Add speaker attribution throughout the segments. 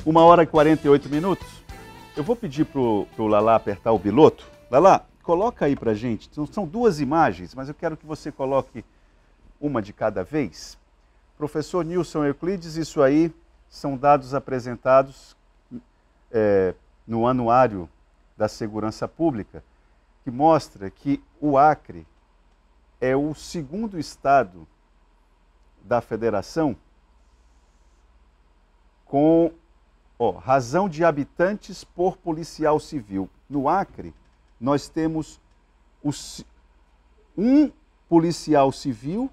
Speaker 1: 1h e 48 minutos. Eu vou pedir pro Lala apertar o biloto. Lala, coloca aí pra gente. São duas imagens, mas eu quero que você coloque uma de cada vez. Professor Nilson Euclides, isso aí são dados apresentados no Anuário da Segurança Pública, que mostra que o Acre é o segundo estado da federação com razão de habitantes por policial civil. No Acre, nós temos um policial civil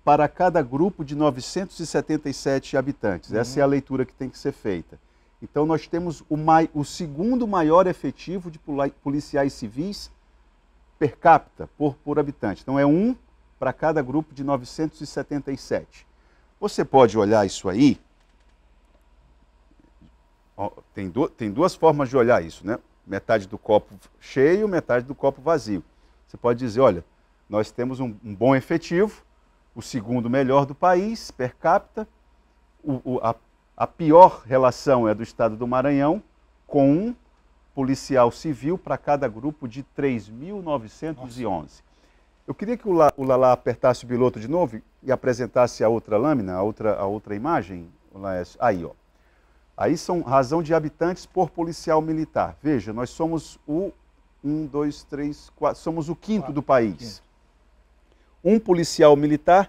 Speaker 1: para cada grupo de 977 habitantes. Essa é a leitura que tem que ser feita. Então, nós temos o segundo maior efetivo de policiais civis per capita, por habitante. Então, é um para cada grupo de 977. Você pode olhar isso aí. Tem duas formas de olhar isso, né? Metade do copo cheio, metade do copo vazio. Você pode dizer, olha, nós temos um bom efetivo, o segundo melhor do país, per capita. A pior relação é do estado do Maranhão, com um policial civil para cada grupo de 3.911. Eu queria que o Lala apertasse o biloto de novo e apresentasse a outra lâmina, a outra imagem. Aí, ó. Aí são razão de habitantes por policial militar. Veja, nós somos somos o quinto do país. Um policial militar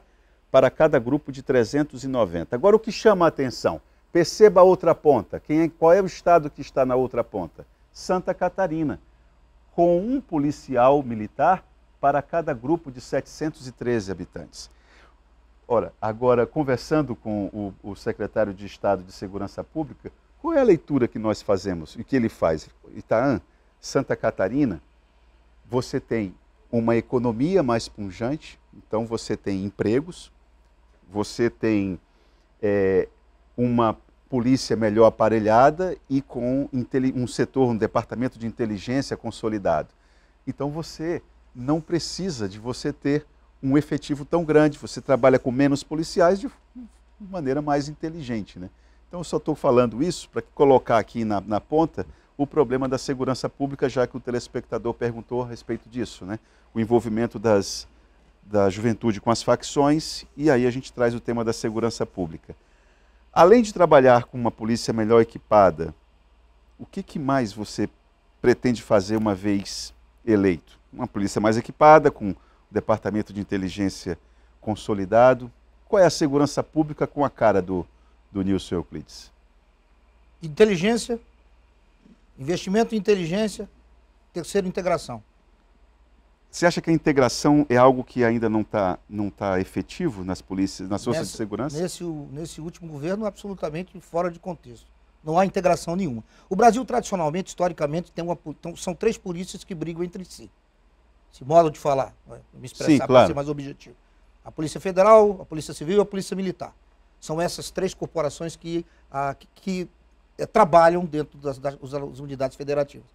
Speaker 1: para cada grupo de 390. Agora, o que chama a atenção? Perceba a outra ponta. Qual é o estado que está na outra ponta? Santa Catarina, com um policial militar para cada grupo de 713 habitantes. Ora, agora, conversando com o secretário de Estado de Segurança Pública, qual é a leitura que nós fazemos e que ele faz? Itaã, Santa Catarina, você tem uma economia mais pujante, então você tem empregos, você tem uma polícia melhor aparelhada e com um setor, um departamento de inteligência consolidado. Então você não precisa de você ter um efetivo tão grande, você trabalha com menos policiais de maneira mais inteligente, né? Então eu só estou falando isso para colocar aqui na ponta o problema da segurança pública, já que o telespectador perguntou a respeito disso, né? O envolvimento da juventude com as facções, e aí a gente traz o tema da segurança pública. Além de trabalhar com uma polícia melhor equipada, o que mais você pretende fazer uma vez eleito? Uma polícia mais equipada, com um departamento de inteligência consolidado. Qual é a segurança pública com a cara do Nilson Euclides?
Speaker 2: Inteligência, investimento em inteligência, terceiro, integração.
Speaker 1: Você acha que a integração é algo que ainda não tá efetivo nas polícias, nas forças de segurança?
Speaker 2: Nesse último governo, absolutamente fora de contexto. Não há integração nenhuma. O Brasil, tradicionalmente, historicamente, são três polícias que brigam entre si. Esse modo de falar, me expressar para ser mais objetivo. A Polícia Federal, a Polícia Civil e a Polícia Militar. São essas três corporações que trabalham dentro das unidades federativas.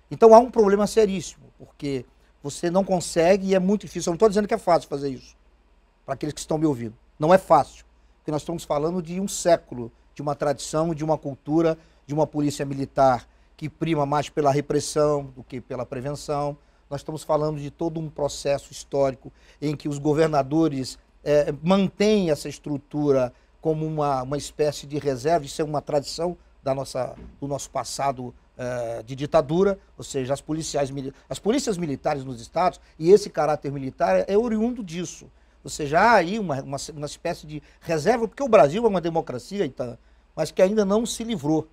Speaker 2: Então há um problema seríssimo, porque você não consegue e é muito difícil. Eu não estou dizendo que é fácil fazer isso, para aqueles que estão me ouvindo. Não é fácil, porque nós estamos falando de um século, de uma tradição, de uma cultura, de uma polícia militar que prima mais pela repressão do que pela prevenção. Nós estamos falando de todo um processo histórico em que os governadores mantêm essa estrutura como uma espécie de reserva. Isso é uma tradição do nosso passado de ditadura, ou seja, as polícias militares nos estados, e esse caráter militar é oriundo disso. Ou seja, há aí uma espécie de reserva, porque o Brasil é uma democracia, mas que ainda não se livrou.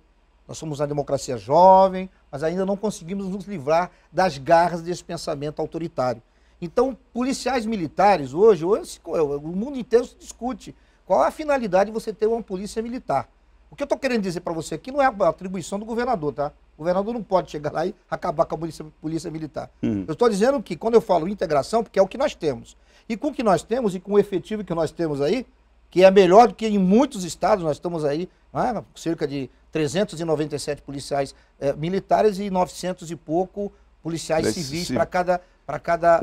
Speaker 2: Nós somos uma democracia jovem, mas ainda não conseguimos nos livrar das garras desse pensamento autoritário. Então, policiais militares hoje o mundo inteiro se discute qual é a finalidade de você ter uma polícia militar. O que eu estou querendo dizer para você aqui não é a atribuição do governador, tá? O governador não pode chegar lá e acabar com a polícia militar. Eu estou dizendo que, quando eu falo integração, porque é o que nós temos. E com o que nós temos, e com o efetivo que nós temos aí, que é melhor do que em muitos estados, nós estamos aí, cerca de 397 policiais militares e 900 e pouco policiais civis para cada...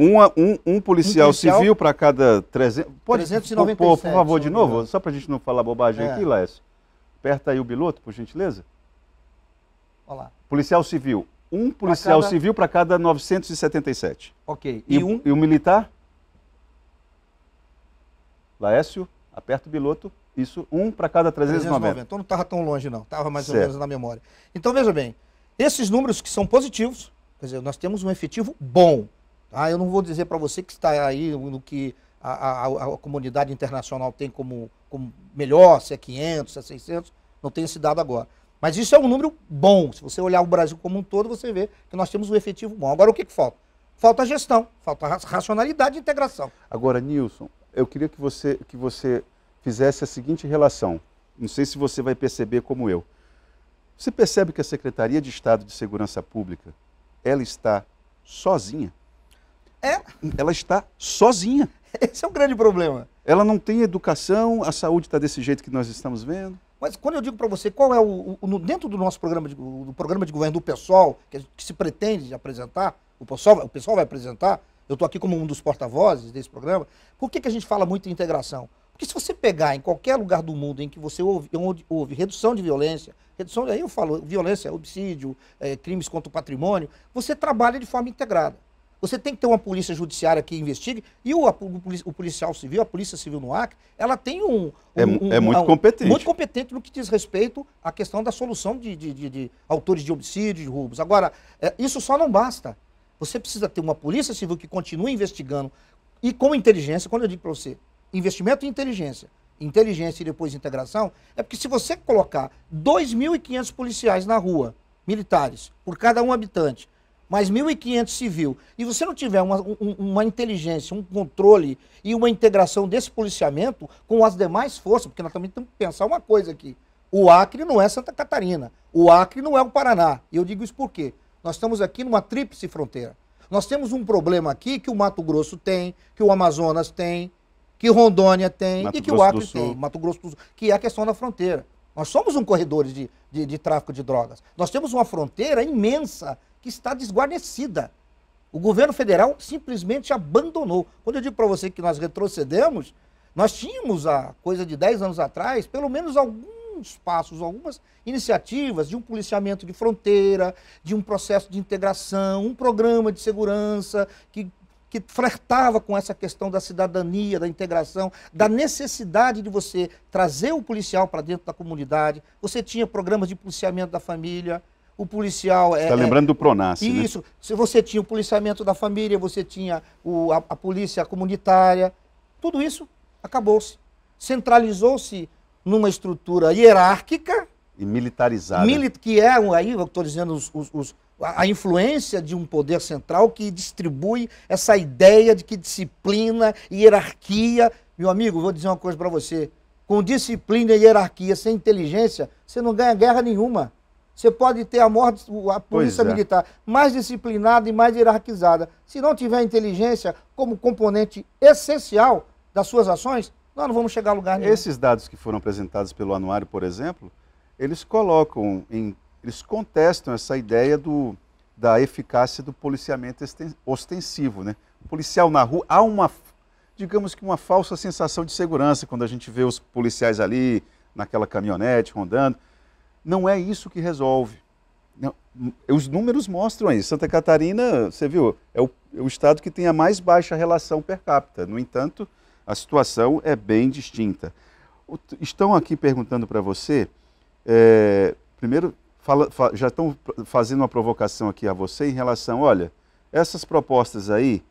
Speaker 1: Um policial civil para cada 300... Pode,
Speaker 2: 397.
Speaker 1: por favor, de novo, só para a gente não falar bobagem aqui, Laércio. Aperta aí o biloto, por gentileza.
Speaker 2: Olha lá.
Speaker 1: Policial civil. Um policial civil para cada 977.
Speaker 2: Ok.
Speaker 1: E o militar? Laércio, aperta o biloto. Isso, um para cada 390.
Speaker 2: Então não estava tão longe, não. Estava mais ou
Speaker 1: Certo.
Speaker 2: menos na memória. Então, veja bem, esses números que são positivos, quer dizer, nós temos um efetivo bom. Tá? Eu não vou dizer para você que está aí no que a comunidade internacional tem como melhor, se é 500, se é 600, não tem esse dado agora. Mas isso é um número bom. Se você olhar o Brasil como um todo, você vê que nós temos um efetivo bom. Agora, o que falta? Falta gestão, falta racionalidade e integração.
Speaker 1: Agora, Nilson, eu queria que você fizesse a seguinte relação. Não sei se você vai perceber como eu. Você percebe que a Secretaria de Estado de Segurança Pública, ela está sozinha? Ela está sozinha.
Speaker 2: Esse é um grande problema.
Speaker 1: Ela não tem educação, a saúde está desse jeito que nós estamos vendo.
Speaker 2: Mas quando eu digo para você qual é dentro do nosso programa de governo do PSOL, que se pretende apresentar, o PSOL vai apresentar, eu estou aqui como um dos porta-vozes desse programa, por que a gente fala muito em integração? Porque se você pegar em qualquer lugar do mundo em que você ouve redução de violência, aí eu falo violência, homicídio, crimes contra o patrimônio, você trabalha de forma integrada. Você tem que ter uma polícia judiciária que investigue, e o policial civil, a polícia civil no Acre, ela tem
Speaker 1: muito competente.
Speaker 2: Muito competente no que diz respeito à questão da solução de autores de homicídio, de roubos. Agora, isso só não basta. Você precisa ter uma polícia civil que continue investigando, e com inteligência, quando eu digo para você, investimento em inteligência e depois integração, é porque se você colocar 2.500 policiais na rua, militares, por cada um habitante, mais 1.500 civil, e você não tiver uma inteligência, um controle e uma integração desse policiamento com as demais forças, porque nós também temos que pensar uma coisa aqui, o Acre não é Santa Catarina, o Acre não é o Paraná, e eu digo isso por quê? Nós estamos aqui numa tríplice fronteira. Nós temos um problema aqui que o Mato Grosso tem, que o Amazonas tem, que Rondônia tem e que o Acre tem, Mato Grosso do Sul, que é a questão da fronteira. Nós somos um corredor de tráfico de drogas. Nós temos uma fronteira imensa que está desguarnecida. O governo federal simplesmente abandonou. Quando eu digo para você que nós retrocedemos, nós tínhamos, há coisa de 10 anos atrás, pelo menos alguns passos, algumas iniciativas de um policiamento de fronteira, de um processo de integração, um programa de segurança que flertava com essa questão da cidadania, da integração, da necessidade de você trazer o policial para dentro da comunidade. Você tinha programas de policiamento da família, o policial...
Speaker 1: Está lembrando do Pronas,
Speaker 2: isso,
Speaker 1: né?
Speaker 2: Se você tinha o policiamento da família, você tinha a polícia comunitária, tudo isso acabou-se. Centralizou-se numa estrutura hierárquica...
Speaker 1: E militarizada.
Speaker 2: Que é, aí eu estou dizendo, a influência de um poder central que distribui essa ideia de que disciplina e hierarquia... Meu amigo, vou dizer uma coisa para você. Com disciplina e hierarquia, sem inteligência, você não ganha guerra nenhuma. Você pode ter a polícia militar mais disciplinada e mais hierarquizada. Se não tiver inteligência como componente essencial das suas ações, nós não vamos chegar a lugar nenhum.
Speaker 1: Esses dados que foram apresentados pelo Anuário, por exemplo, eles contestam essa ideia da eficácia do policiamento ostensivo, né? O policial na rua, há digamos que uma falsa sensação de segurança quando a gente vê os policiais ali naquela caminhonete rondando. Não é isso que resolve. Não, os números mostram isso. Santa Catarina, você viu, é o estado que tem a mais baixa relação per capita. No entanto, a situação é bem distinta. Estão aqui perguntando para você, primeiro, já estão fazendo uma provocação aqui a você em relação, olha, essas propostas aí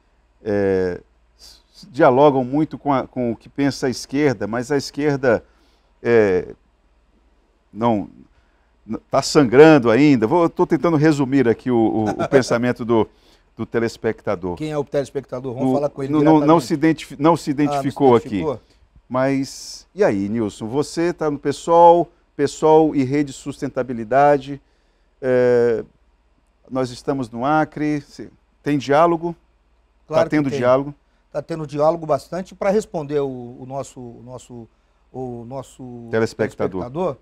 Speaker 1: dialogam muito com o que pensa a esquerda, mas a esquerda não... está sangrando ainda. Estou tentando resumir aqui o pensamento do telespectador.
Speaker 2: Quem é o telespectador? Vamos falar com ele
Speaker 1: não se identificou aqui. Mas, e aí, Nilson? Você está no PSOL e Rede Sustentabilidade. Nós estamos no Acre. Tem diálogo?
Speaker 2: Claro
Speaker 1: está tendo diálogo?
Speaker 2: Está tendo diálogo bastante. Para responder o nosso telespectador,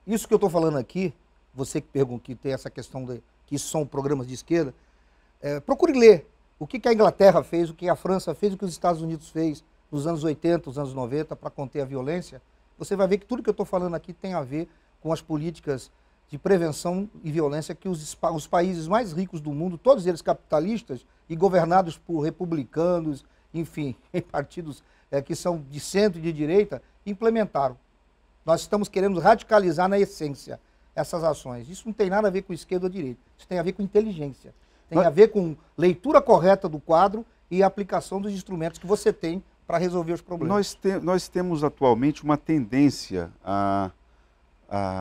Speaker 2: isso que eu estou falando aqui, você que pergunta que tem essa questão que isso são programas de esquerda, procure ler o que a Inglaterra fez, o que a França fez, o que os Estados Unidos fez nos anos 80, nos anos 90, para conter a violência. Você vai ver que tudo que eu estou falando aqui tem a ver com as políticas de prevenção e violência que os países mais ricos do mundo, todos eles capitalistas e governados por republicanos, enfim, partidos que são de centro e de direita, implementaram. Nós estamos querendo radicalizar na essência essas ações. Isso não tem nada a ver com esquerda ou direita, isso tem a ver com inteligência, tem a ver com leitura correta do quadro e aplicação dos instrumentos que você tem para resolver os problemas.
Speaker 1: Nós temos atualmente uma tendência a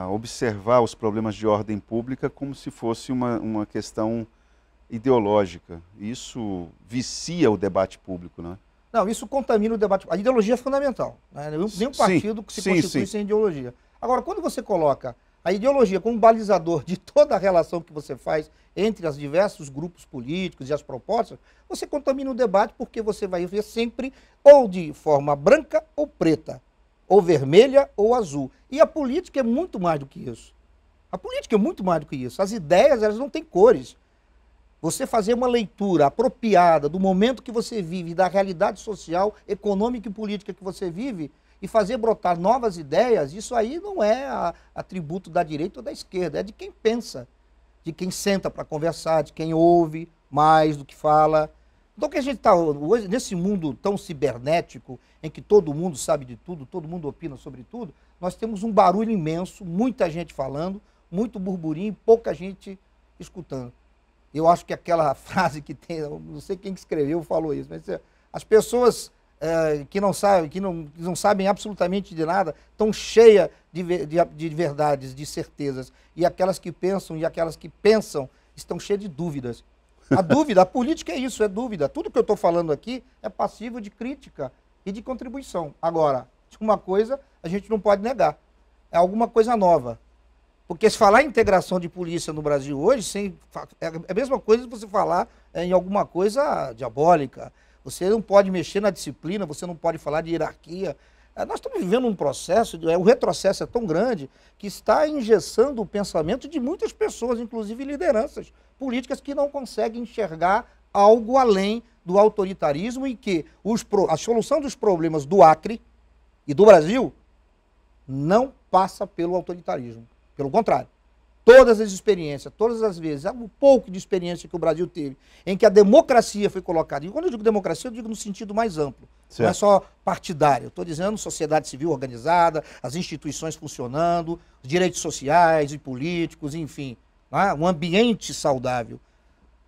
Speaker 1: observar os problemas de ordem pública como se fosse uma questão ideológica. Isso vicia o debate público, não é?
Speaker 2: Não, isso contamina o debate. A ideologia é fundamental, né? Nenhum partido que se constitui sem ideologia. Agora, quando você coloca a ideologia como balizador de toda a relação que você faz entre os diversos grupos políticos e as propostas, você contamina o debate porque você vai ver sempre ou de forma branca ou preta, ou vermelha ou azul. E a política é muito mais do que isso. A política é muito mais do que isso. As ideias, elas não têm cores. Você fazer uma leitura apropriada do momento que você vive, da realidade social, econômica e política que você vive, e fazer brotar novas ideias, isso aí não é atributo da direita ou da esquerda, é de quem pensa, de quem senta para conversar, de quem ouve mais do que fala. Então, que a gente está hoje, nesse mundo tão cibernético, em que todo mundo sabe de tudo, todo mundo opina sobre tudo, nós temos um barulho imenso, muita gente falando, muito burburinho e pouca gente escutando. Eu acho que aquela frase que tem, não sei quem que escreveu falou isso, mas as pessoas que não sabem absolutamente de nada, estão cheias de verdades, de certezas, e aquelas que pensam estão cheias de dúvidas. A política é isso, é dúvida. Tudo que eu estou falando aqui é passível de crítica e de contribuição. Agora, uma coisa a gente não pode negar, é alguma coisa nova. Porque se falar em integração de polícia no Brasil hoje, é a mesma coisa que você falar em alguma coisa diabólica. Você não pode mexer na disciplina, você não pode falar de hierarquia. Nós estamos vivendo um processo, o retrocesso é tão grande, que está engessando o pensamento de muitas pessoas, inclusive lideranças políticas, que não conseguem enxergar algo além do autoritarismo e que a solução dos problemas do Acre e do Brasil não passa pelo autoritarismo. Pelo contrário, todas as experiências, todas as vezes, um pouco de experiência que o Brasil teve, em que a democracia foi colocada, e quando eu digo democracia, eu digo no sentido mais amplo, certo. Não é só partidário, eu estou dizendo sociedade civil organizada, as instituições funcionando, os direitos sociais e políticos, enfim, né? Um ambiente saudável.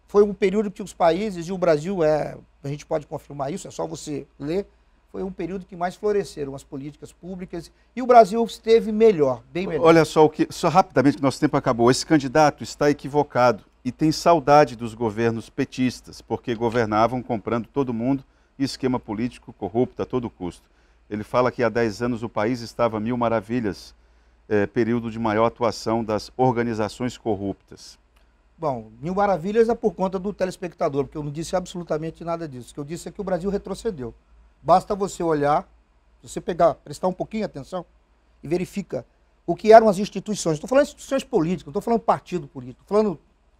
Speaker 2: Foi um período que os países, e o Brasil a gente pode confirmar isso, é só você ler, foi um período que mais floresceram as políticas públicas e o Brasil esteve melhor, bem melhor.
Speaker 1: Olha só, só rapidamente que nosso tempo acabou. Esse candidato está equivocado e tem saudade dos governos petistas, porque governavam comprando todo mundo e esquema político corrupto a todo custo. Ele fala que há 10 anos o país estava a mil maravilhas, período de maior atuação das organizações corruptas.
Speaker 2: Bom, mil maravilhas é por conta do telespectador, porque eu não disse absolutamente nada disso. O que eu disse é que o Brasil retrocedeu. Basta você olhar, você prestar um pouquinho de atenção e verifica o que eram as instituições. Estou falando de instituições políticas, não estou falando partido político, estou falando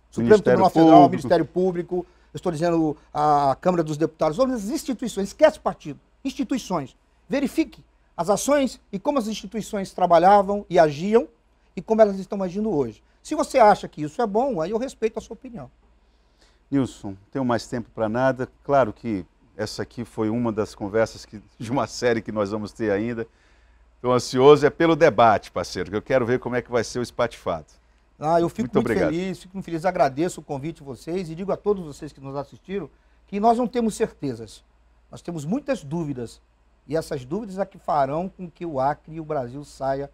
Speaker 2: Supremo Tribunal Federal, Ministério Público, eu estou dizendo a Câmara dos Deputados, as instituições, esquece partido, instituições. Verifique as ações e como as instituições trabalhavam e agiam e como elas estão agindo hoje. Se você acha que isso é bom, aí eu respeito a sua opinião.
Speaker 1: Nilson, não tenho mais tempo para nada, claro que essa aqui foi uma das conversas de uma série que nós vamos ter ainda. Estou ansioso, é pelo debate, parceiro, que eu quero ver como é que vai ser o espatifado.
Speaker 2: Eu fico muito feliz, agradeço o convite de vocês e digo a todos vocês que nos assistiram que nós não temos certezas, nós temos muitas dúvidas e essas dúvidas é que farão com que o Acre e o Brasil saia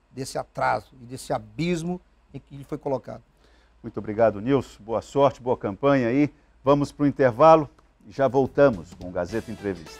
Speaker 2: desse atraso e desse abismo em que ele foi colocado.
Speaker 1: Muito obrigado, Nilson, boa sorte, boa campanha aí. Vamos para o intervalo. Já voltamos com o Gazeta Entrevista.